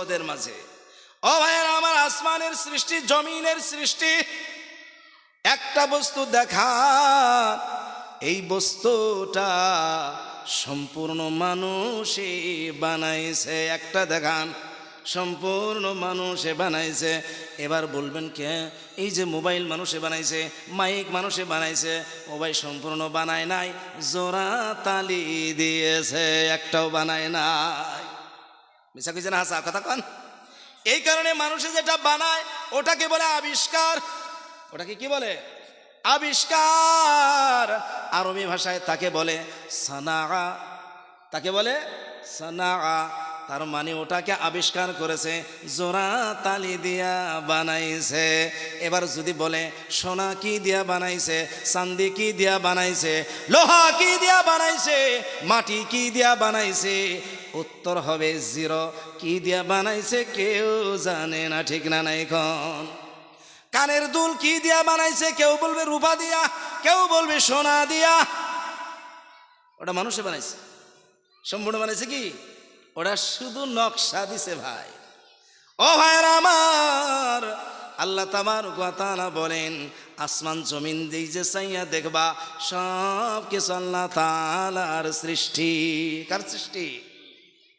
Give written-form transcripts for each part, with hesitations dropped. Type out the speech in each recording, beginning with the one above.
ওদের মাঝে। ও ভাইয়েরা আমার, আসমানের সৃষ্টি, জমিনের সৃষ্টি, একটা বস্তু দেখা, এই বস্তুটা সম্পূর্ণ মানুষে বানাইছে। একটা দেখান, সম্পূর্ণ মানুষে বানাইছে। এবার বলবেন কে? এই যে মোবাইল মানুষে বানাইছে, মাইক মানুষে বানাইছে, মোবাইল সম্পূর্ণ বানায় নাই, জোড়া তালি দিয়েছে, একটাও বানায় নাই। মিছা কইছে না, হাসা কথা কন। এই কারণে মানুষে যেটা বানায় ওটাকে বলে আবিষ্কার। ওটাকে কি বলে? আবিষ্কার। আরবি ভাষায় তাকে বলে সানাআ, তাকে বলে সানাআ। তার মানে ওটাকে আবিষ্কার করেছে, জোড়া তালি দিয়া বানাইছে। এবার যদি বলে সোনা কি দিয়া বানাইছে, চাঁদি কি দিয়া বানাইছে, লোহা কি দিয়া বানাইছে, মাটি কি দিয়া বানাইছে, উত্তর হবে জিরো। কি দিয়া বানাইছে কেউ জানে না, ঠিক না নাই কোন? কানের দুল কি দিয়া বানাইছে? কেউ বলবে রূপা দিয়া, কেউ বলবে সোনা দিয়া। ওটা মানুষে বানাইছে, সম্পূর্ণ বানাইছে কি? ওটা শুধু নকশা দিছে ভাই। ও ভাইরা আমার, আল্লাহ তাবারক ওয়া তাআলা বলেন, আসমান জমিন দিয়ে যে চাইয়া দেখবা, সব কিছু আল্লাহ তাআলার সৃষ্টি। কার সৃষ্টি?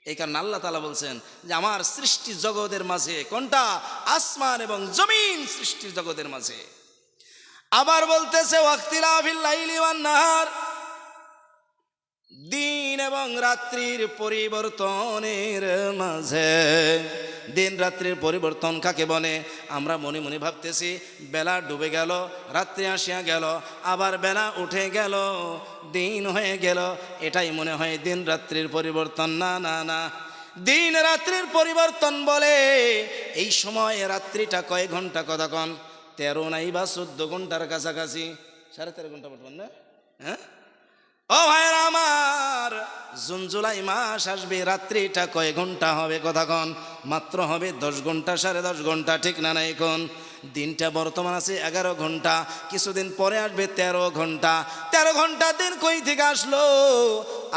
এই কারণে আল্লাহ তাআলা বলছেন যে আমার সৃষ্টি জগতের মাঝে, কোনটা? আসমান এবং জমিন সৃষ্টির জগতের মাঝে। আবার বলতেছে ওয়াক্তিলাফিল লাইলি ওয়ান নাহার, দিন এবং রাত্রির পরিবর্তনের মাঝে। দিন রাত্রির পরিবর্তন কাকে বলে? আমরা মনে মনে ভাবতেছি বেলা ডুবে গেল, রাত্রি আসিয়া গেল, আবার বেলা উঠে গেল, দিন হয়ে গেল, এটাই মনে হয় দিন রাত্রির পরিবর্তন। না না না, দিন রাত্রির পরিবর্তন বলে এই সময় রাত্রিটা কয় ঘন্টা কতক্ষণ? 13 নাই বা 14 ঘন্টার কাছাকাছি, 13.5 ঘন্টা বর্তমান না? হ্যাঁ ও ভাইরা আমার, জুন জুলাই মাস আসবে, রাত্রিটা কয় ঘন্টা হবে কতক্ষণ? মাত্র হবে 10 ঘন্টা, 10.5 ঘন্টা, ঠিক না নাই কোন? দিনটা বর্তমান আছে 11 ঘন্টা, কিছুদিন পরে আসবে 13 ঘন্টা। 13 ঘন্টা দিন কই থেকে আসলো?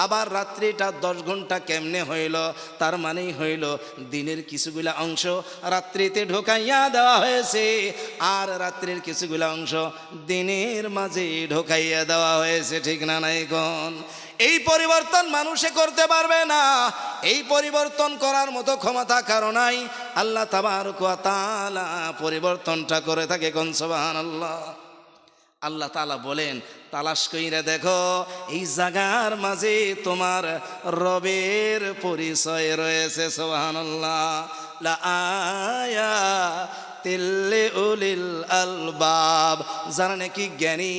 আবার রাত্রিটা 10 ঘন্টা কেমনে হইল? তার মানেই হইল দিনের কিছুগুলা অংশ রাত্রিতে ঢোকাইয়া দেওয়া হয়েছে, আর রাত্রির কিছুগুলা অংশ দিনের মাঝে ঢোকাইয়া দেওয়া হয়েছে, ঠিক না নাই কোন? এই পরিবর্তন মানুষে করতে পারবে না। এই পরিবর্তন করার মতো ক্ষমতা কারো নাই। আল্লাহ তাবারক ওয়া তাআলা পরিবর্তনটা করে থাকে, কোন সুবহানাল্লাহ। আল্লাহ তাআলা বলেন, তালাশ কইরা দেখো এই জায়গার মাঝে তোমার রবের পরিচয় রয়েছে, সুবহানাল্লাহ। লা আয়াতিল লিউলিল আলবাব, যারা নাকি জ্ঞানী,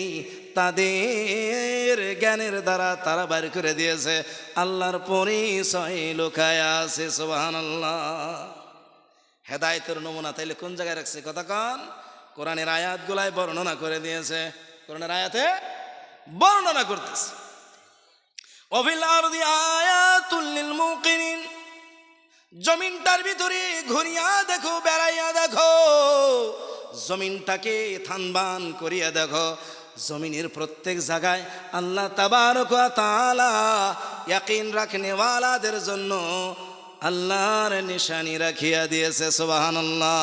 তাদের জ্ঞানের দ্বারা তারা বাইর করে দিয়েছে আল্লাহর পরিচয় লুকায় আছে, সুবহানাল্লাহ। হেদায়েতের নমুনা তাইলে কোন জায়গায় রাখছে কথা কন? কোরআনের আয়াতগুলাই বর্ণনা করে দিয়েছে, কোরআনের আয়াতে বর্ণনা করতেছে। ওয়াফিল আরদি আয়াতুল লিল মুকিনিন, জমিনটার ভিতরে ঘুরিয়া দেখো, বেড়াইয়া দেখো, জমিনটাকে থানবান করিয়া দেখো, জমিনের প্রত্যেক জায়গায় আল্লাহ তাবারক ওয়া তাআলা ইয়াকিন রাখনেওয়ালাদের জন্য আল্লাহর নিশানি রাখিয়া দিয়েছে, সুবহানাল্লাহ।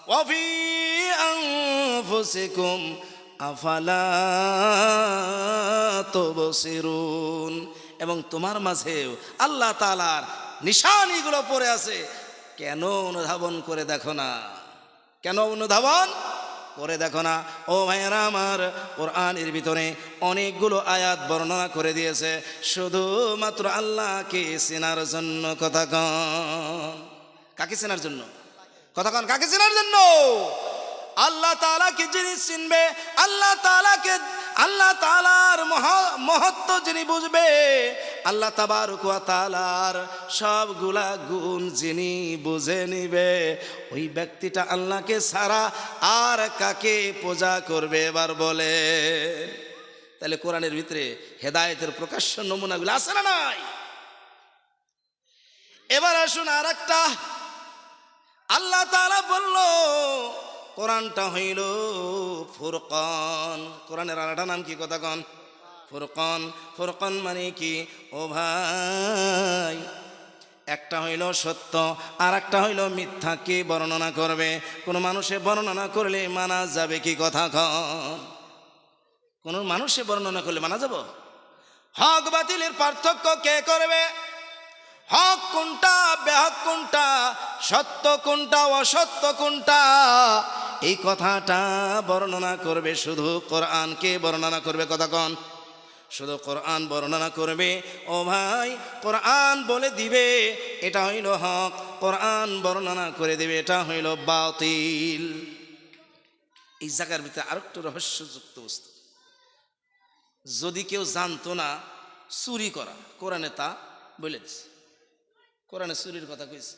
ওয়াফি আনফুসিকুম আফালা তুবসিরুন, এবং তোমার মাঝেও আল্লাহ তাআলার নিশানিগুলো পড়ে আছে, কেন অনুধাবন করে দেখো না? কেন অনুধাবন করে দেখো না? ও ভাইয়েরা আমার, কোরআনের ভিতরে অনেকগুলো আয়াত বর্ণনা করে দিয়েছে শুধুমাত্র আল্লাহকে চেনার জন্য। কথা কন, কাকে চেনার জন্য? কথা কন, কাকে চেনার জন্য? আল্লাহ তাআলাকে যিনি চিনবে, আল্লাহ তাআলার মহত্ব যিনি বুঝবে, আল্লাহ তাবারক ওয়া তাআলার সবগুলা গুণ যিনি বুঝে নিবে, ওই ব্যক্তিটা আল্লাহকে ছাড়া আর কাকে পূজা করবে? এবার বলে, তাহলে কোরআনের ভিতরে হেদায়েতের প্রকাশ্য নমুনাগুলো আছে না নাই? এবার আসুন আর একটা, আল্লাহ তাআলা বলল কোরআনটা হইল ফুরকান। কোরআনের আরেকটা নাম কি কথা কন? ফুরকান। ফুরকান মানে কি? ও ভাই, একটা হইল সত্য আর একটা হইল মিথ্যাকে বর্ণনা করবে। কোনো মানুষে বর্ণনা করলে মানা যাবে কি কথা কন? কোনো মানুষে বর্ণনা করলে মানা যাব? হক বাতিলের পার্থক্য কে করবে? হক কোনটা, বেহক কোনটা, সত্য কোনটা, অসত্য কোনটা, এই কথাটা বর্ণনা করবে শুধু কোরআনকে বর্ণনা করবে। কথা কন? শুধু কোরআন বর্ণনা করবে। ও ভাই, কোরআন বলে দিবে এটা হইল হক, কোরআন বর্ণনা করে দিবে এটা হইল বাতিল। এই জায়গার ভিতরে আরেকটু রহস্যযুক্ত বস্তু, যদি কেউ জানতো না চুরি করা, কোরআনে তা বলে দিছে। কোরআনে চুরির কথা কইছে,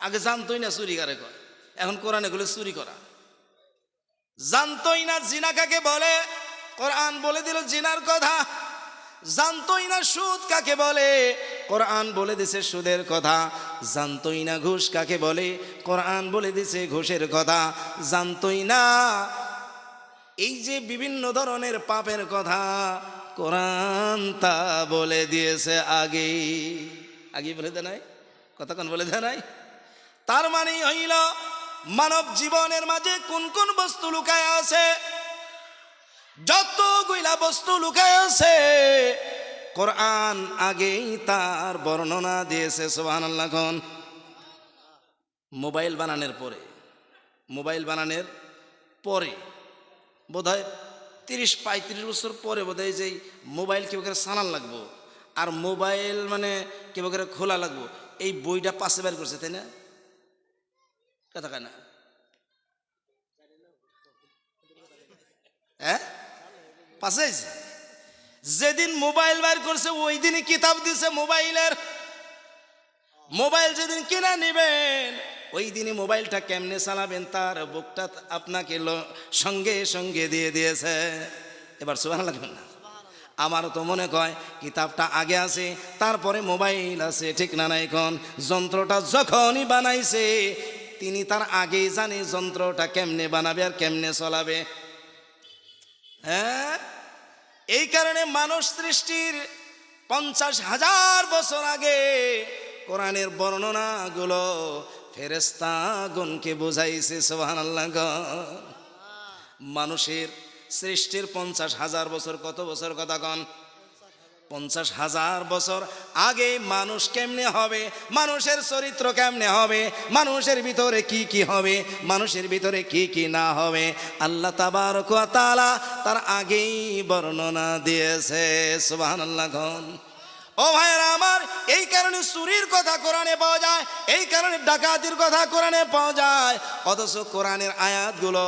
আগে জানতোই না চুরি কারে কয়, এখন কোরআনে গুলো চুরি করা। জানতোই না জিনা কাকে বলে, কোরআন বলে দিল জিনার কথা। জানতোই না সুদ কাকে বলে, কোরআন বলে দিছে সুদের কথা। জানতোই না ঘুষ কাকে বলে, কোরআন বলে দিছে ঘুষের কথা। জানতোই না এই যে বিভিন্ন ধরনের পাপের কথা, কোরআন তা বলে দিয়েছে আগে। আগে বলে দেয় নাই? কতক্ষণ বলে দেয় নাই? তার মানে হইল মানব জীবনের মাঝে কোন কোন বস্তু লুকায় আছে, যতগুলা বস্তু লুকায় আছে কোরআন আগেই তার বর্ণনা দিয়েছে। সুবহানাল্লাহ। কোন মোবাইল বানানোর পরে বোধহয় 30-35 বছর পরে বোধহয় যে মোবাইল কেউ করে সানান লাগবো আর মোবাইল মানে কেউ করে খোলা লাগবো, এই বইটা পাশে বের করছে, তাই না? কথা কয় না? হ্যাঁ, পাশে যেদিন মোবাইল বের করছে ওই দিনই কিতাব দিছে মোবাইলের। মোবাইল যেদিন কিনে নেবেন ওই দিনই মোবাইলটা কেমনে চালাবেন তার বুকটা আপনাকে সঙ্গে সঙ্গে দিয়ে দিয়েছে। এবার সুবহানাল্লাহ লাগবে না? আমার তো মনে কয় কিতাবটা আগে আছে, তারপরে মোবাইল আছে, ঠিক না? নাই কোন? যন্ত্রটা যখনই বানাইছে তিনি তার আগেই জানে যন্ত্রটা কেমনে বানাবে আর কেমনে চলাবে। হ্যাঁ, এই কারণে মানুষ সৃষ্টির 50,000 বছর আগে কোরআনের বর্ণনাগুলো ফেরেশতাগণকে বুঝাইছে। সুবহানাল্লাহ। মানুষের সৃষ্টির 50,000 বছর, কত বছর কথা কন? 50,000 বছর আগে মানুষ কেমনে হবে, মানুষের চরিত্র কেমনে হবে, মানুষের ভিতরে কি কি হবে, মানুষের ভিতরে কি কি না হবে, আল্লাহ তাবারক ওয়া তাআলা তার আগেই বর্ণনা দিয়েছে। সুবহানাল্লাহ। ও ভাইয়েরা আমার, এই কারণে চুরির কথা কোরআনে পাওয়া যায়, এই কারণে ডাকাতির কথা কোরআনে পাওয়া যায়, অথচ কোরআনের আয়াতগুলো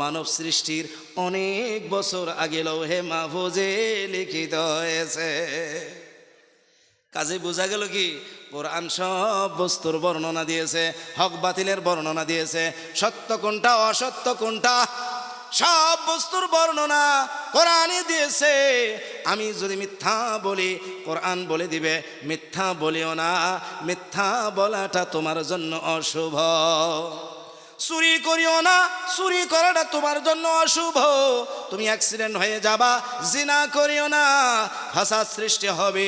মানব সৃষ্টির অনেক বছর আগে লৌহে মাহফুজে লিখিত হয়েছে। কাজে বোঝা গেল কি, কোরআন সব বস্তুর বর্ণনা দিয়েছে, হক বাতিলের বর্ণনা দিয়েছে, সত্য কোনটা অসত্য কোনটা সব বস্তুর বর্ণনা কোরআনে দিয়েছে। আমি যদি মিথ্যা বলি কোরআন বলে দিবে মিথ্যা বলিও না, মিথ্যা বলাটা তোমার জন্য অশুভ। চুরি করিও না, চুরি করাটা তোমার জন্য অশুভ। তুমি অ্যাক্সিডেন্ট হয়ে যাবা, জিনা করিও না, ফাসাদ সৃষ্টি হবে।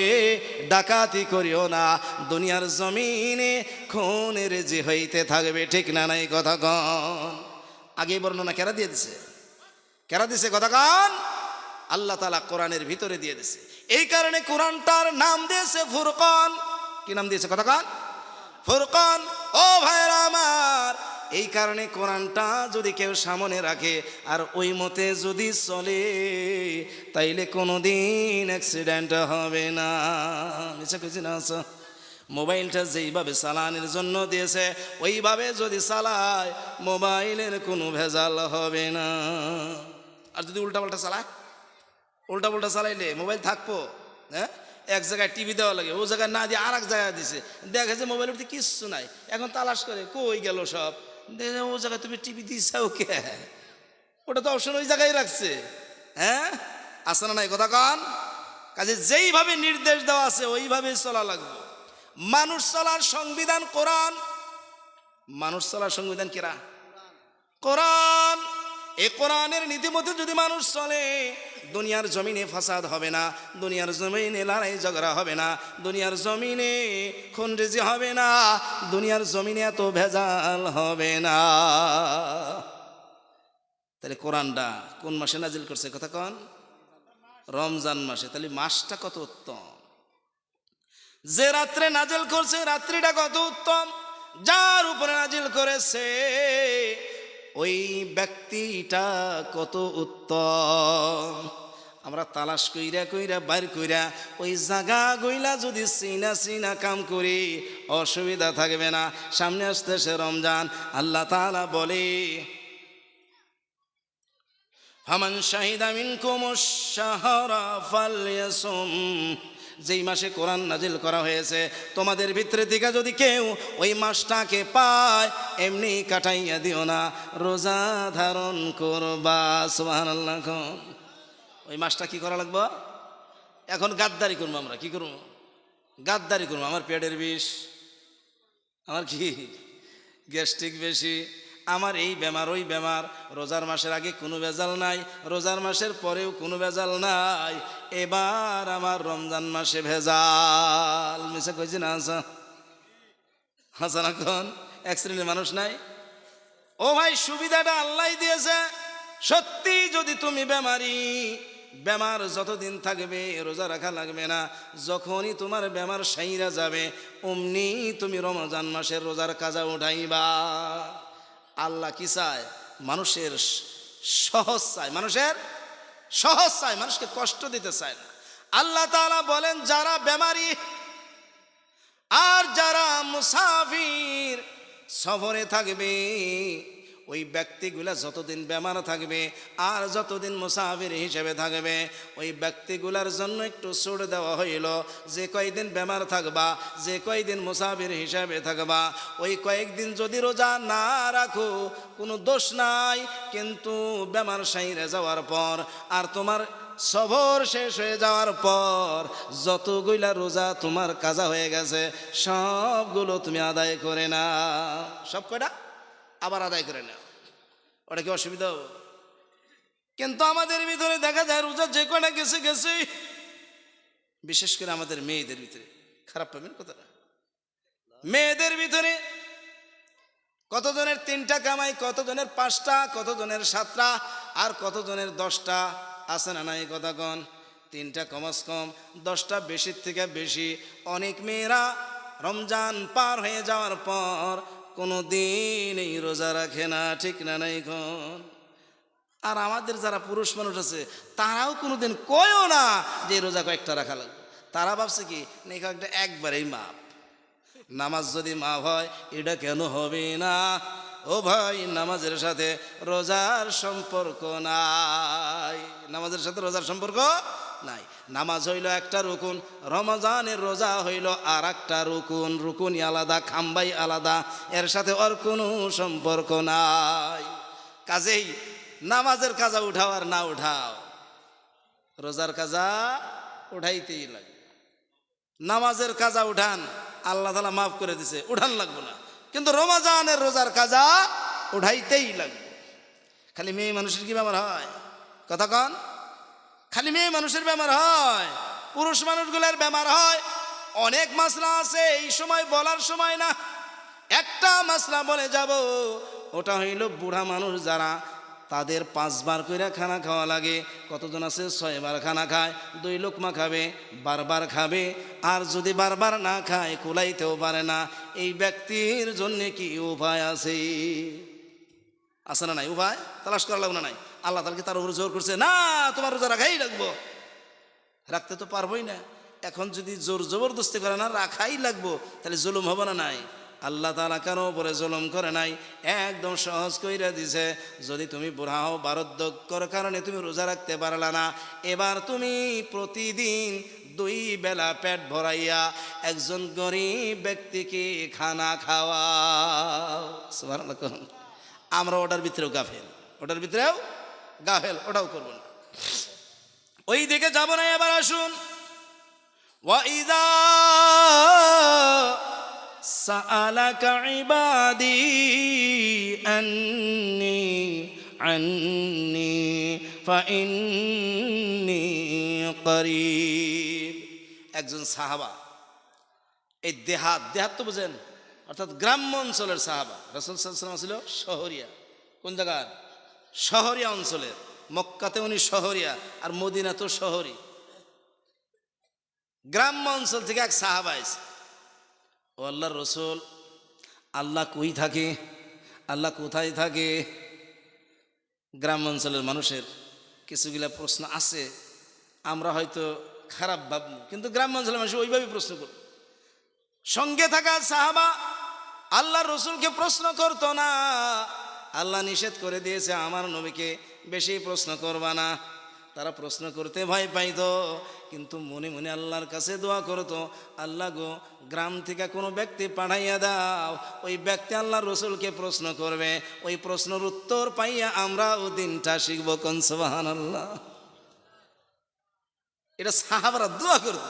ডাকাতি করিও না, দুনিয়ার জমিনে খুনের যে হইতে থাকবে, ঠিক না? নাই কথা কন? আগে বর্ণনা কেরা দিয়ে দিছে? কেরা দিছে কথা কন? আল্লাহ তাআলা কোরআনের ভিতরে দিয়ে দিছে। এই কারণে কোরআনটার নাম দিয়েছে ফুরকান। কি নাম দিয়েছে কথা কন? ফুরকান। ও ভাইরা আমার, এই কারণে কোরআনটা যদি কেউ সামনে রাখে আর ওই মতে যদি চলে তাইলে কোনোদিন অ্যাক্সিডেন্ট হবে না। নিচে কিছু না আছে, মোবাইলটা যেইভাবে চালানোর জন্য দিয়েছে ওইভাবে যদি চালায় মোবাইলের কোনো ভেজাল হবে না। আর যদি উল্টাপাল্টা চালায়, উল্টাপাল্টা চালাইলে মোবাইল থাকবো? হ্যাঁ, এক জায়গায় টিভি দেওয়া লাগে, ও জায়গায় না দিয়ে আর এক জায়গায় দিছে, দেখে যে মোবাইলের মধ্যে কিচ্ছু নাই, এখন তালাশ করে কই গেল সব, দেখে ও জায়গায় তুমি টিভি দিছাও কে? ওটা তো অপশন ওই জায়গায় রাখছে। হ্যাঁ, আসে না নাই কথা কন? কাজে যেইভাবে নির্দেশ দেওয়া আছে ওইভাবেই চলা লাগবে। মানুষ চলার সংবিধান কোরআন, মানুষ চলার সংবিধান কেরা? কোরআন। এই কোরআনের নীতিমতে যদি মানুষ চলে, দুনিয়ার জমিনে ফাসাদ হবে না, দুনিয়ার জমিনে লড়াই ঝগড়া হবে না, দুনিয়ার জমিনে খুনরেজি হবে না, দুনিয়ার জমিনে এত ভেজাল হবে না। তাহলে কোরআনটা কোন মাসে নাজিল করছে কথা কন? রমজান মাসে। তাহলে মাসটা কত উত্তম, যে রাত্রে নাজিল করছে রাত্রিটা কত উত্তম, যার উপরে নাজিল করেছে ওই ব্যক্তিটা কত উত্তম। আমরা তালাশ কইরা কইরা বাইর কইরা ওই জায়গা গইলা যদি সিনা কাম করি, অসুবিধা থাকবে না। সামনে আসতেছে রমজান, আল্লাহ তাআলা বলে ফামান শাহিদা মিনকুমুশ শাহরা ফালইয়াসুম, যেই মাসে কোরআন নাজিল করা হয়েছে তোমাদের ভিতরে থেকে যদি কেউ ওই মাসটাকে পায়, এমনি কাটাইয়া দিও না, রোজা ধারণ করবা। সুবহানাল্লাহ। ওই মাসটা কি করা লাগবে? এখন গাদ্দারি করবো আমরা, কি করবো? গাদ্দারি করবো। আমার পেটের বিষ, আমার কি গ্যাস্ট্রিক বেশি, আমার এই বেমার ওই বেমার, রোজার মাসের আগে কোনো ভেজাল নাই, রোজার মাসের পরেও কোনো ভেজাল নাই, এবার আমার রমজান মাসে ভেজাল। মিশে কইছি না? হাসান এখন এক শ্রেণীর মানুষ নাই। ও ভাই, সুবিধাটা আল্লাহ দিয়েছে। সত্যি যদি তুমি বেমারি, বেমার যতদিন থাকবে রোজা রাখা লাগবে না, যখনই তোমার বেমার সাইরা যাবে অমনি তুমি রমজান মাসের রোজার কাজা উঠাইবা। আল্লাহ কি চায়? মানুষের সহজ চায়, মানুষের সহজ চায়, মানুষকে কষ্ট দিতে চায় না। আল্লাহ তাআলা বলেন যারা বেমারি আর যারা মুসাফির সফরে থাকবে, ওই ব্যক্তিগুলা যতদিন বেমার থাকবে আর যতদিন মুসাফির হিসেবে থাকবে, ওই ব্যক্তিগুলার জন্য একটু ছুট দেওয়া হইল। যে কয়েকদিন বেমার থাকবা, যে কয়েকদিন মুসাফির হিসেবে থাকবা, ওই কয়েকদিন যদি রোজা না রাখো কোনো দোষ নাই, কিন্তু বেমার সাইরে যাওয়ার পর আর তোমার সফর শেষ হয়ে যাওয়ার পর যতগুলা রোজা তোমার কাজা হয়ে গেছে সবগুলো তুমি আদায় করে না। সব কয়টা আবার আদায় করে না, ওটা কি অসুবিধা হবে? কিন্তু আমাদের ভিতরে দেখা যায় রোজা যে কয়টা গেছে গেছে, বিশেষ করে আমাদের মেয়েদের ভিতরে। খারাপ পাবেন কথাটা? মেয়েদের ভিতরে কতজনের 3টা কামাই, কতজনের 5টা, কতজনের 7টা, আর কতজনের 10টা। আছে না নাই কথা কন? 3টা কমাস কম, 10টা বেশির থেকে বেশি। অনেক মেয়েরা রমজান পার হয়ে যাওয়ার পর কোনো দিন এই রোজা রাখে না, ঠিক না নাই কোন? আর আমাদের যারা পুরুষ মানুষ আছে তারাও কোনোদিন কয়ও না যে রোজা কয়েকটা রাখা লাগবে। তারা ভাবছে কি না কয়েকটা একবারেই মাপ, নামাজ যদি মাপ হয় এটা কেন হবে না? ও ভাই, নামাজের সাথে রোজার সম্পর্ক নাই, নামাজের সাথে রোজার সম্পর্ক নাই। নামাজ হইল একটা রুকুন, রমজানের রোজা হইল আর একটা রুকুন। রুকুনই আলাদা, খাম্বাই আলাদা, এর সাথে ওর কোনো সম্পর্ক নাই। কাজেই নামাজের কাজা উঠাও আর না উঠাও, রোজার কাজা উঠাইতেই লাগে। নামাজের কাজা উঠান, আল্লাহ তাআলা মাফ করে দিছে, উঠান লাগবে না। কিন্তু রমজানের রোজার কাজা উঠাইতেই লাগবে। খালি মেয়ে মানুষের কি ব্যাপার হয় কথা কন? খালি মেয়ে মানুষের বেমার হয়, পুরুষ মানুষগুলোর বেমার হয়। অনেক মাসলা আছে, এই সময় বলার সময় না। একটা মাসলা বলে যাব, ওটা হইল বুড়া মানুষ যারা, তাদের 5 বার করে খানা খাওয়া লাগে। কতজন আছে 6 বার খানা খায়, 2 লোকমা খাবে, বারবার খাবে। আর যদি বারবার না খায়, কুলাইতেও পারে না, এই ব্যক্তির জন্য কি উপায় আছে? আছে না নাই? উপায় তালাশ করা লাগবে না? নাই? আল্লাহ তাআলা কি তার উপর জোর করছে না তোমার রোজা রাখাই লাগবো? রাখতে তো পারবোই না। এখন যদি জোর জবরদস্তি করে না রাখাই লাগবো, তাহলে জুলুম হবে না? নাই, আল্লাহ তাআলা কারো উপরে জুলুম করে নাই, একদম সহজ কইরা দিছে। যদি তুমি বুড়া হও, বারদ্ধক্যর কারণে তুমি রোজা রাখতে পারলা না, এবার তুমি প্রতিদিন 2 বেলা পেট ভরাইয়া একজন গরিব ব্যক্তিকে খানা খাওয়াও। সুবহানাল্লাহ। আমরা ওটার ভিতরেও গাফেল, ওটার ভিতরেও গাফেল, ওটাও করবো না, ওই দিকে যাব না। এবার আসুন, ওয়াইদা সাআলাকা ইবাদি আন্নী আন্নি ফাইন্নী করিব। একজন সাহাবা, এই দেহাত তো বুঝেন, অর্থাৎ গ্রাম্য অঞ্চলের সাহাবা। রাসূল সাল্লাল্লাহু আলাইহি ওয়াসাল্লাম ছিল শহরিয়া। কোন জায়গার? শহরিয়া অঞ্চলের। মক্কাতে উনি শহরিয়া, আর মদিনা তো শহরী। গ্রাম্য অঞ্চল থেকে এক সাহাবা এসে, ও আল্লাহর রসুল, আল্লাহ কই থাকে? আল্লাহ কোথায় থাকে? গ্রাম অঞ্চলের মানুষের কিছুগুলা প্রশ্ন আছে, আমরা হয়তো খারাপ ভাববো, কিন্তু গ্রাম অঞ্চলের মানুষ ওইভাবে প্রশ্ন করবে। সঙ্গে থাকা সাহাবা আল্লাহর রসুলকে প্রশ্ন করতো না। আল্লাহ নিষেধ করে দিয়েছে আমার নবীকে বেশি প্রশ্ন করবা না। তারা প্রশ্ন করতে ভয় পাইতো, কিন্তু মনে মনে আল্লাহর কাছে দোয়া করতো, আল্লাহ গো, গ্রাম থেকে কোনো ব্যক্তি পাঠাইয়া দাও, ওই ব্যক্তি আল্লাহর রসুলকে প্রশ্ন করবে, ওই প্রশ্নের উত্তর পাইয়া আমরা ও দিনটা শিখবো। কোন সুবহানাল্লাহ। এটা সাহাবারা দোয়া করতো।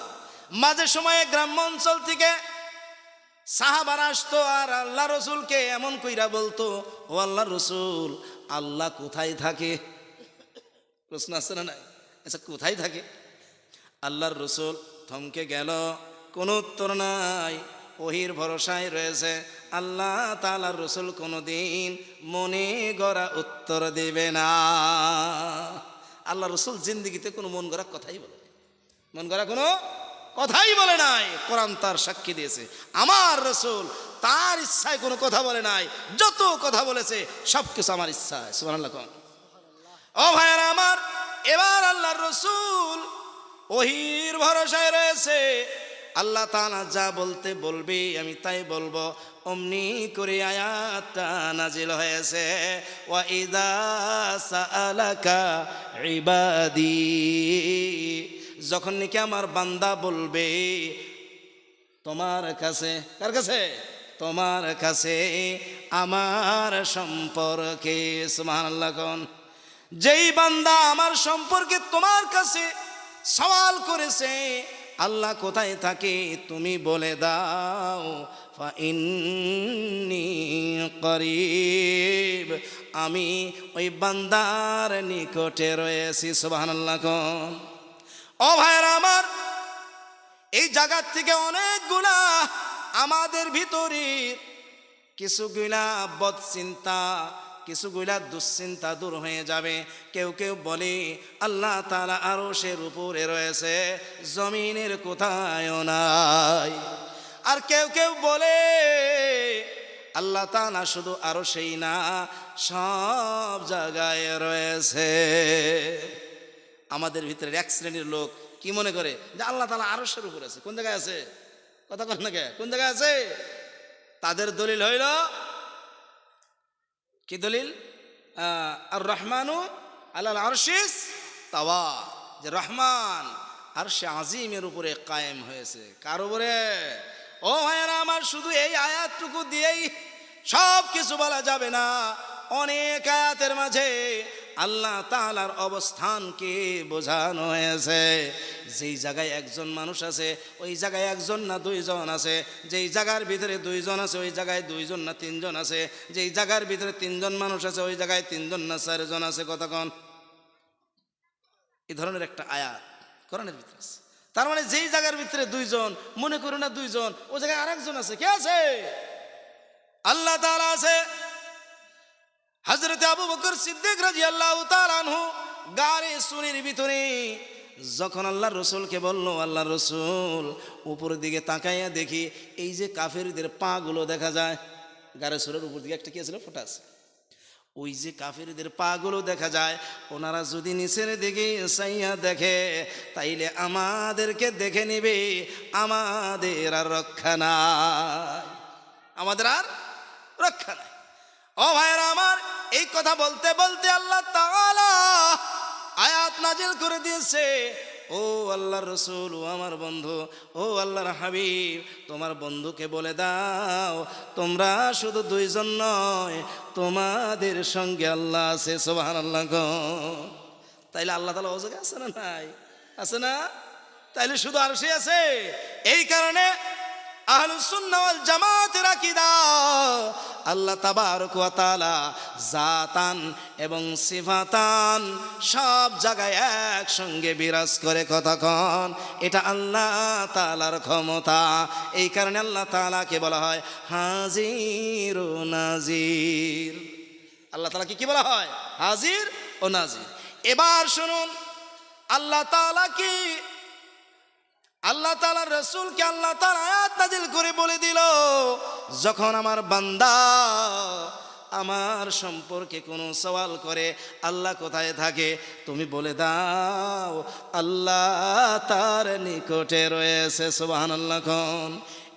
মাঝে সময়ে গ্রাম্য অঞ্চল থেকে সাহাবারা আসতো আর আল্লাহ রসুলকে এমন কইরা বলতো, ও আল্লাহ রসুল, আল্লাহ কোথায় থাকে? প্রশ্ন আসছে না? নাই? আচ্ছা, কোথায় থাকে? আল্লাহর রসুল থমকে গেল, কোনো উত্তর নাই। ওহির ভরসায় রয়েছে, আল্লাহ তাআলার রসুল কোনোদিন মনে গড়া উত্তর দেবে না। আল্লাহ রসুল জিন্দিগিতে কোনো মন গড়া কথাই বলে, মন গড়া কোনো কথাই বলে নাই। কোরআন তার সাক্ষী দিয়েছে, আমার রসুল তার ইচ্ছায় কোনো কথা বলে নাই, যত কথা বলেছে সব কিছু আমার ইচ্ছায়। সুবহানাল্লাহ। ও ভাইয়ারা আমার, এবার আল্লাহর রসুল ওহির ভরসায় রয়েছে, আল্লাহ তাআলা যা বলতে বলবে আমি তাই বলবো। অমনি করে আয়াতটা নাজিল হয়েছে, ওয়া ইযা সাআলাকা ইবাদি, যখন নাকি আমার বান্দা বলবে তোমার কাছে, কার কাছে? তোমার কাছে আমার সম্পর্কে। সুবহানাল্লাহ। কোন যেই বান্দা আমার সম্পর্কে তোমার কাছে সওয়াল করেছে, আল্লাহ কোথায় থাকে তুমি বলে দাও, ফাইন্নী করিব, আমি ওই বান্দার নিকটে রয়েছি। সুবহানাল্লাহ। কোন ও ভাইরা আমার, এই জায়গার থেকে অনেকগুলা আমাদের ভিতরে কিছুগুলা বদচিন্তা, কিছুগুলা দুশ্চিন্তা দূর হয়ে যাবে। কেউ কেউ বলে আল্লাহ তাআলা আরশের উপরে রয়েছে, জমিনের কোথায়ও নাই। আর কেউ কেউ বলে আল্লাহ তাআলা শুধু আরশেই না, সব জায়গায় রয়েছে। আমাদের ভিতরে এক শ্রেণীর লোক কি মনে করে যে আল্লাহ তাআলা আরশের উপরে আছে। কোন জায়গায় আছে? কথা বল না কে? কোন জায়গায় আছে? তাদের দলিল হইল কি দলিল? আর রহমানু আলাল আরশিস তাওয়া, যে রহমান আরশে আজিমের উপরে কায়েম হয়েছে। কার উপরে? ও ভাইয়েরা আমার, শুধু এই আয়াতটুকু দিয়েই সব কিছু বলা যাবে না। অনেক আয়াতের মাঝে আল্লাহ তাআলার অবস্থানকে বোঝানো হয়েছে। যেই জায়গায় একজন মানুষ আছে ওই জায়গায় একজন না দুইজন আছে, যেই জায়গার ভিতরে দুইজন আছে ওই জায়গায় দুইজন না তিনজন আছে, যেই জায়গার ভিতরে তিনজন মানুষ আছে ওই জায়গায় তিনজন না চারজন আছে। কতক্ষণ এই ধরনের একটা আয়াত কোরআনের ভিতরে আছে। তার মানে যেই জায়গার ভিতরে দুইজন, মনে করো না দুইজন, ওই জায়গায় আরেকজন আছে। কে আছে? আল্লাহ তাআলা আছে। হযরত আবু বকর সিদ্দিক রাদিয়াল্লাহু তাআলা আনহু গারে সুরের ভিতরে যখন আল্লাহর রসুলকে বলল, আল্লাহর রসুল উপরের দিকে তাকাইয়া দেখি এই যে কাফেরদের পা গুলো দেখা যায়, গারে সুরের উপর দিকে একটা কি ছিল? ফোঁটা আছে। ওই যে কাফেরদের পা গুলো দেখা যায়, ওনারা যদি নিচের দিকে চাইয়া দেখে তাইলে আমাদেরকে দেখে নেবে, আমাদের আর রক্ষা নাই, আমাদের আর রক্ষা নাই। ও ভাইরা আমার, এই কথা বলতে বলতে আল্লাহ তাআলা আয়াত নাজিল করে দিয়েছে, ও আল্লাহর রসুল, ও আমার বন্ধু, ও আল্লাহর হাবিব, তোমার বন্ধুকে বলে দাও তোমরা শুধু দুইজন নয়, তোমাদের সঙ্গে আল্লাহ আছে। সুবহানাল্লাহ। তাইলে আল্লাহ তাআলা ও জায়গায় আছে না নাই? আছে না? তাইলে শুধু আরশে আছে? এই কারণে আহলুস সুন্নাহ ওয়াল জামাতের আকীদা, আল্লাহ তাবারক ওয়া তাআলা জাতান এবং সিফাতান সব জায়গায় একসঙ্গে বিরাজ করে, কতক্ষণ এটা আল্লাহ তাআলার ক্ষমতা। এই কারণে আল্লাহ তাআলাকে বলা হয় হাজির ও নাজির। আল্লাহ তাআলাকে কি বলা হয়? হাজির ও নাজির। এবার শুনুন, আল্লাহ তাআলা কি, আল্লাহ তাআলার রাসূলকে আল্লাহ তাআলা আয়াত নাযিল করে বলে দিল, যখন আমার বান্দা আমার সম্পর্কে কোনো সওয়াল করে আল্লাহ কোথায় থাকে, তুমি বলে দাও আল্লাহ তার নিকটে রয়েছে। সুবহানাল্লাহ। কোন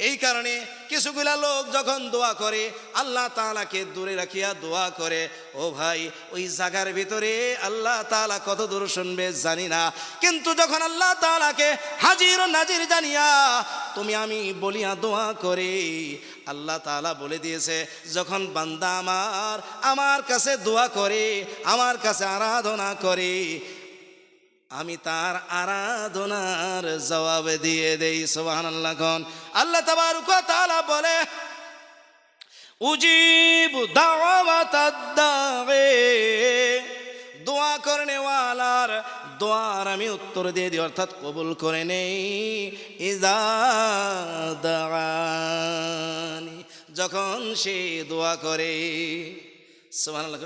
এই কারণে কিছুগুলা লোক যখন দোয়া করে আল্লাহ তাআলাকে দূরে রাখিয়া দোয়া করে, ও ভাই ওই জায়গার ভিতরে আল্লাহ তাআলা কত দূর শুনবে জানি না, কিন্তু যখন আল্লাহ তাআলাকে হাজির ও নাজির জানিয়া তুমি আমি বলিয়া দোয়া করে, আল্লাহ তাআলা বলে দিয়েছে যখন বান্দা আমার কাছে দোয়া করে, আমার কাছে আরাধনা করে, আমি তার আরাধনার জবাব দিয়ে দেই। সুবহানাল্লাহ। কোন আল্লাহ তাবারক ওয়া তাআলা বলে উজিবু দাওয়াতাদ দাঈ, দোয়া করনে ওয়ালার দোয়ার আমি উত্তর দিয়ে দিই, অর্থাৎ কবুল করে নেই। ইজা দাআনি, যখন সে দোয়া করে। সুবহানাল্লাহ।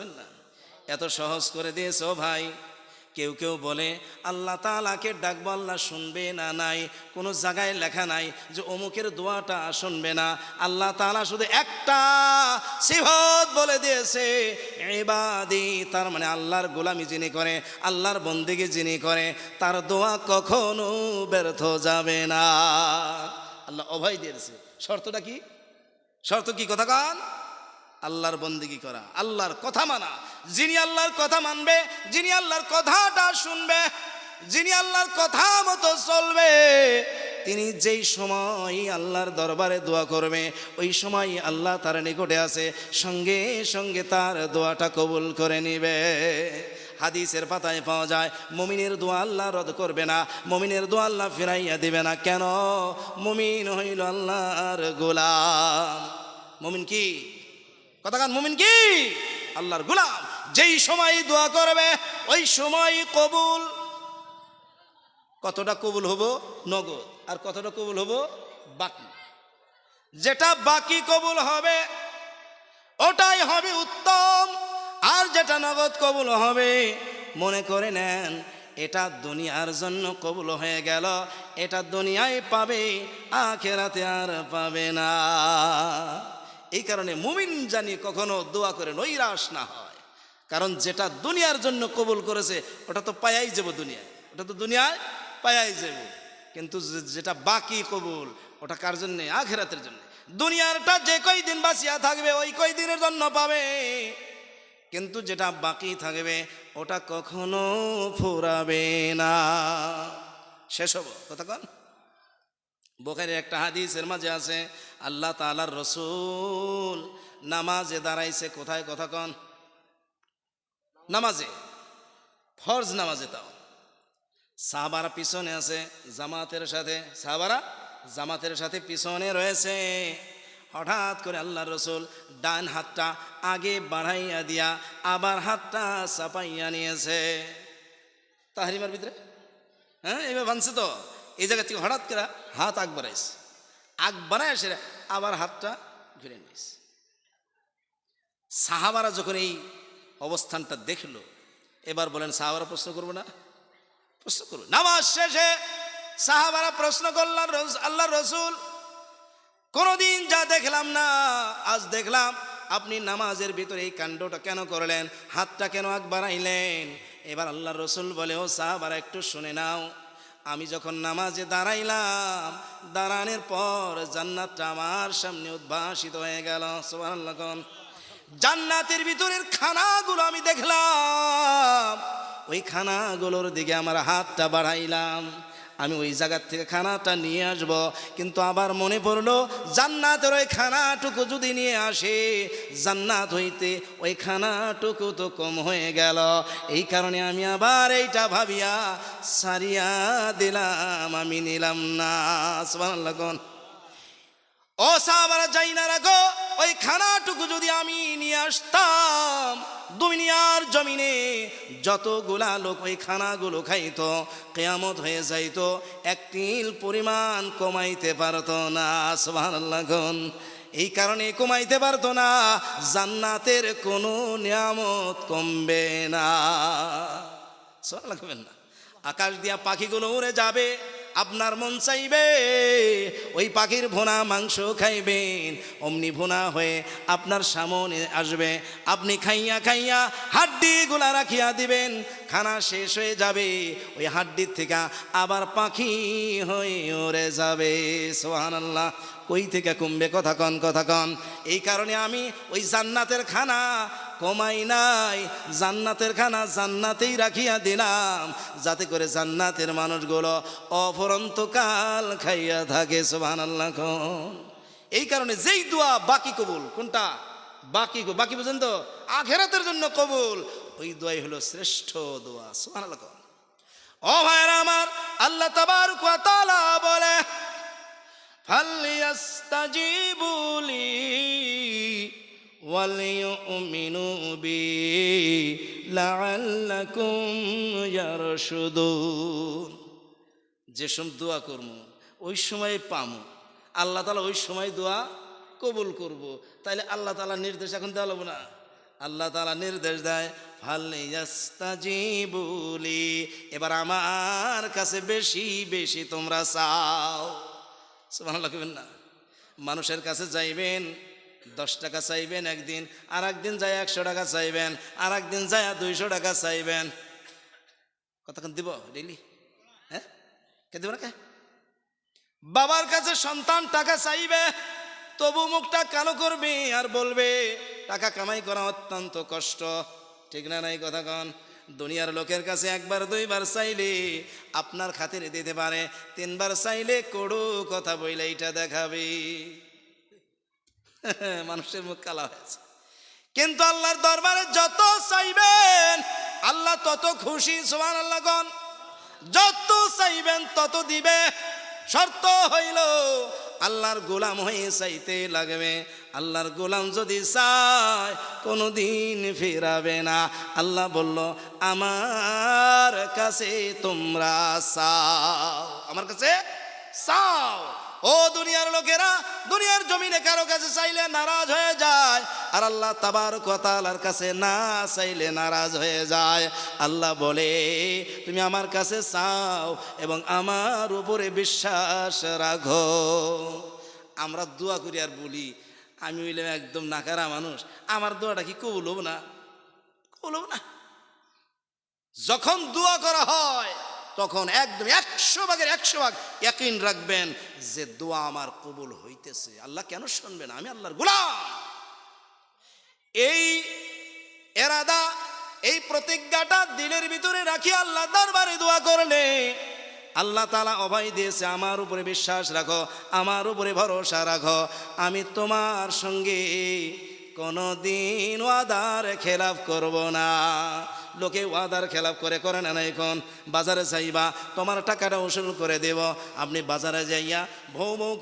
এত সহজ করে দিয়েছে। ও ভাই, কেউ কেউ বলে আল্লাহ তাআলাকে ডাকবো আল্লাহ শুনবে না, নাই কোনো জায়গায় লেখা নাই যে অমুকের দোয়াটা শুনবে না। আল্লাহ তাআলা শুধু একটা সিফত বলে দিয়েছে, ইবাদি, তার মানে আল্লাহর গোলামি যিনি করে, আল্লাহর বন্দেগী যিনি করে, তার দোয়া কখনো ব্যর্থ যাবে না। আল্লাহ অভয় দিয়েছে। শর্তটা কি? শর্ত কি? কথা কান, আল্লাহর বন্দেগী করা, আল্লাহর কথা মানা। যিনি আল্লাহর কথা মানবে, যিনি আল্লাহর কথাটা শুনবে, যিনি আল্লাহর কথা মতো চলবে, তিনি যেই সময় আল্লাহর দরবারে দোয়া করবে ওই সময় আল্লাহ তার নিকটে আছে, সঙ্গে সঙ্গে তার দোয়াটা কবুল করে নিবে। হাদিসের পাতায় পাওয়া যায় মুমিনের দোয়া আল্লাহ রদ করবে না, মুমিনের দোয়া আল্লাহ ফিরাইয়া দিবে না। কেন? মুমিন হইল আল্লাহর গোলাম। মুমিন কি? কথা কান, মুমিন কি? আল্লাহর গোলাম। যেই সময় দোয়া করবে ওই সময় কবুল। কতটা কবুল হবো? নগদ। আর কতটা কবুল হবো? বাকি। যেটা বাকি কবুল হবে ওটাই হবে উত্তম, আর যেটা নগদ কবুল হবে মনে করে নেন এটা দুনিয়ার জন্য কবুল হয়ে গেল, এটা দুনিয়ায় পাবে, আখিরাতে আর পাবে না। এই কারণে মুমিন জানি কখনো দোয়া করে নৈরাশ না হয়, কারণ যেটা দুনিয়ার জন্য কবুল করেছে ওটা তো পায়াই যাব দুনিয়ায়, ওটা তো দুনিয়ায় পায়াই যাব। কিন্তু যেটা বাকি কবুল ওটা কার জন্যে? আখিরাতের জন্য। দুনিয়ারটা যে কয়দিন বাঁচিয়া থাকবে ওই কয়দিনের জন্য পাবে, কিন্তু যেটা বাকি থাকবে ওটা কখনো ফুরাবে না, শেষ হবো। কথা কন, বুখারীর একটা হাদিসের মাঝে আছে আল্লাহ তাআলার রাসূল নামাজে দাঁড়াইছে। কোথায়? কথা কন, নামাজে, ফরজ নামাজে। তাও সাহাবারা পিছনে আছে জামাতের সাথে, সাহাবারা জামাতের সাথে পিছনে রয়েছে। হঠাৎ করে আল্লাহর রাসূল ডান হাতটা আগে বাড়াইয়া দিয়া আবার হাতটা চাপাইয়া নিয়েছে। তাহরিমার ভিতরে হ্যাঁ এবার বানছে তো, এই জায়গা থেকে হঠাৎ করে হাত আগ বাড়াইছে, আগ বাড়ায় এসে আবার হাতটা ঘুরে নিয়েছে। সাহাবারা যখন এই অবস্থানটা দেখলো, এবার বলেন সাহাবারা প্রশ্ন করবো না? প্রশ্ন করবো। নামাজ শেষে সাহাবারা প্রশ্ন করলেন আল্লাহর রাসূল, কোনদিন যা দেখলাম না আজ দেখলাম, আপনি নামাজের ভিতরে এই কাণ্ডটা কেন করলেন? হাতটা কেন আগ বাড়াইলেন? এবার আল্লাহর রাসূল বলে, ও সাহাবারা একটু শুনে নাও, আমি যখন নামাজে দাঁড়াইলাম, দাঁড়ানোর পর জান্নাতটা আমার সামনে উদ্ভাসিত হয়ে গেল। সুবহানাল্লাহ। জান্নাতের ভিতরের খানাগুলো আমি দেখলাম, ওই খানাগুলোর দিকে আমার হাতটা বাড়াইলাম, আমি ওই জায়গার থেকে খানাটা নিয়ে আসব, কিন্তু আবার মনে পড়লো জান্নাতের ওই খানাটুকু যদি নিয়ে আসে জান্নাত হইতে ওই খানাটুকু তো কম হয়ে গেল, এই কারণে আমি আবার এইটা ভাবিয়া সারিয়া দিলাম, আমি নিলাম না। সুবহানাল্লাহ। ও সাহাবারা যাই না রাখো, ওই খানাটুকু যদি আমি নিয়ে আসতাম, দুনিয়ার জমিনে যতগুলা লোক ওই খানাগুলো খাইতো, কিয়ামত হয়ে যাইতো, এক তিল পরিমাণ কমাইতে পারতো না। সুবহানাল্লাহ। এই কারণে কমাইতে পারতো না, জান্নাতের কোনো নিয়ামত কমবে না। সুবহানাল্লাহ কইবেন না? আকাশ দিয়া পাখিগুলো উড়ে যাবে, আপনার মন চাইবে ওই পাখির ভুনা মাংস খাইবেন, অমনি ভুনা হয়ে আপনার সামনে আসবে, আপনি খাইয়া খাইয়া হাড্ডিগুলা রাখিয়া দিবেন, খানা শেষ হয়ে যাবে, ওই হাড্ডির থেকে আবার পাখি হয়ে উড়ে যাবে। সুবহানাল্লাহ। কই থেকে কমবে? কথা কন, কথা কন। এই কারণে আমি ওই জান্নাতের খানা কমাই নাই, জান্নাতের খানা জান্নাতেই রাখিয়া দিলাম, যাতে করে জান্নাতের মানুষগুলো অফরন্তকাল খাইয়া থাকে। সুবহানাল্লাহ। এই কারণে যেই দোয়া বাকি কবুল, কোনটা বাকি? বাকি বুঝেন তো? আখিরাতের জন্য কবুল, ওই দোয়াই হলো শ্রেষ্ঠ দোয়া। সুবহানাল্লাহ। ও ভাইরা আমার, আল্লাহ তাবারক ওয়া তাআলা বলে, ফালইয়াস্তাজিবু লি ওয়ালিউমিনু বি লাআল্লাকুম ইয়ারশুদুন। যে সময় দোয়া করবো ওই সময় পামো, আল্লাহ তাআলা ওই সময় দোয়া কবুল করব। তাইলে আল্লাহ তাআলা নির্দেশ এখন দেওয়া লাগবে না। আল্লাহ তাআলা নির্দেশ দেয়, ফালইয়াস্তাজিবু লি, এবার আমার কাছে বেশি বেশি তোমরা চাও। সুবহানাল্লাহ কইবেন না? মানুষের কাছে যাইবেন, 10 টাকা চাইবেন একদিন, আর একদিন যায় 100 টাকা চাইবেন, আর একদিন যায় 200 টাকা চাইবেন। কতক্ষণ দিব ডেইলি? হ্যাঁ, কে দিব না কে? বাবার কাছে সন্তান টাকা চাইবে, তবু মুখটা কালো করবে আর বলবে টাকা কামাই করা অত্যন্ত কষ্ট। ঠিক না নাই? কথা কন। দুনিয়ার লোকের কাছে একবার দুইবার চাইলে আপনার খাতিরে দিতে পারে, 3 বার চাইলে কড়ু কথা বইলে এইটা দেখাবে। মানুষের মুখ কালা হয়েছে। কিন্তু আল্লাহর দরবারে যত চাইবেন আল্লাহ তত খুশি। সুবহানাল্লাহ। যত চাইবেন তত দিবে, শর্ত হইল আল্লাহর গোলাম হয়ে চাইতে লাগবে। আল্লাহর গোলাম যদি চায় কোনোদিন ফেরাবে না। আল্লাহ বলল, আমার কাছে তোমরা চাও, আমার কাছে চাও। ও দুনিয়ার লোকেরা, দুনিয়ার জমিনে কারো কাছে চাইলে নারাজ হয়ে যায়, আর আল্লাহ তাবারক ওয়া তাআলার কাছে না চাইলে নারাজ হয়ে যায়। আল্লাহ বলে, তুমি আমার কাছে চাও এবং আমার উপরে বিশ্বাস রাখো। আমরা দোয়া করি আর বলি, আমি হইলাম একদম নাকারা মানুষ, আমার দোয়াটা কি কবুল হবো না? কবুল হবো না। যখন দোয়া করা হয় তখন একদম 100 ভাগের 100 ভাগ ইয়াকিন রাখবেন যে দোয়া আমার কবুল হইতেছে। আল্লাহ কেন শুনবেন? আমি আল্লাহর গোলাম। এই এরাদা, এই প্রতিজ্ঞাটা দিলের ভিতরে রাখি আল্লাহ দরবারে দোয়া করলে আল্লাহ তাআলা অভয় দিয়েছে, আমার উপরে বিশ্বাস রাখো, আমার উপরে ভরসা রাখো, আমি তোমার সঙ্গে কোনোদিন ওয়াদার খেলাফ করব না। লোকে ওয়াদার খেলাফ করে না। এখন বাজারে যাইবা, তোমার টাকাটা উসুল করে দেব, আপনি বাজারে যাইয়া ভৌ ভৌ